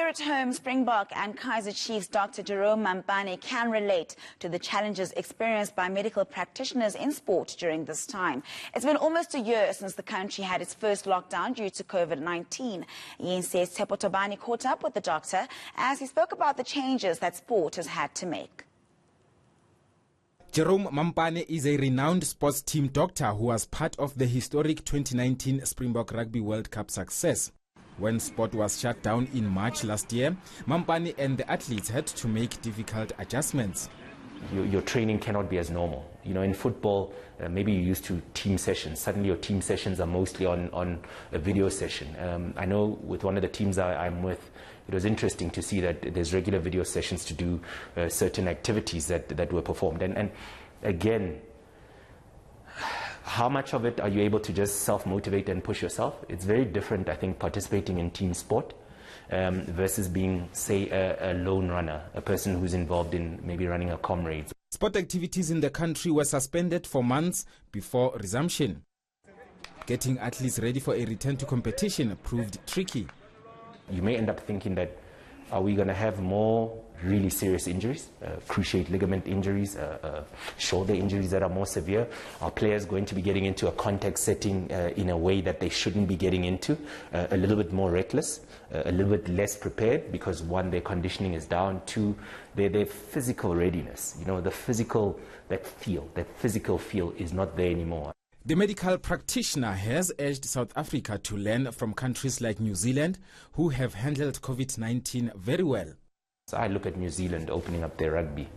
Here at home, Springbok and Kaizer Chiefs Dr. Jerome Mampane can relate to the challenges experienced by medical practitioners in sport during this time. It's been almost a year since the country had its first lockdown due to COVID-19. eNCA's Tshepo Thobane caught up with the doctor as he spoke about the changes that sport has had to make. Jerome Mampane is a renowned sports team doctor who was part of the historic 2019 Springbok Rugby World Cup success. When sport was shut down in March last year, Mampane and the athletes had to make difficult adjustments. Your training cannot be as normal. You know, in football, maybe you're used to team sessions. Suddenly your team sessions are mostly on a video session. I know with one of the teams I'm with, it was interesting to see that there's regular video sessions to do certain activities that were performed. And again, how much of it are you able to just self-motivate and push yourself? It's very different, I think, participating in team sport versus being, say, a lone runner, a person who's involved in maybe running a comrades. Sport activities in the country were suspended for months before resumption. Getting athletes ready for a return to competition proved tricky. You may end up thinking that, are we going to have more really serious injuries, cruciate ligament injuries, shoulder injuries that are more severe? Are players going to be getting into a contact setting in a way that they shouldn't be getting into, a little bit more reckless, a little bit less prepared because, one, their conditioning is down, two, their physical readiness, you know, the physical, that physical feel is not there anymore. The medical practitioner has urged South Africa to learn from countries like New Zealand, who have handled COVID-19 very well. So I look at New Zealand opening up their rugby,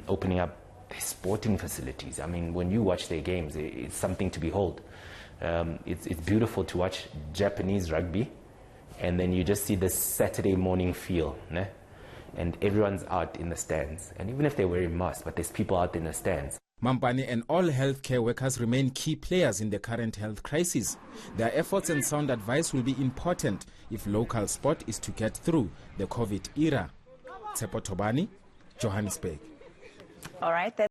opening up their sporting facilities. I mean, when you watch their games, it's something to behold. It's beautiful to watch Japanese rugby, and then you just see this Saturday morning feel, né? And everyone's out in the stands. And even if they're wearing masks, but there's people out in the stands. Mampane and all healthcare workers remain key players in the current health crisis. Their efforts and sound advice will be important if local sport is to get through the COVID era. Tshepo Thobane, Johannesburg. All right.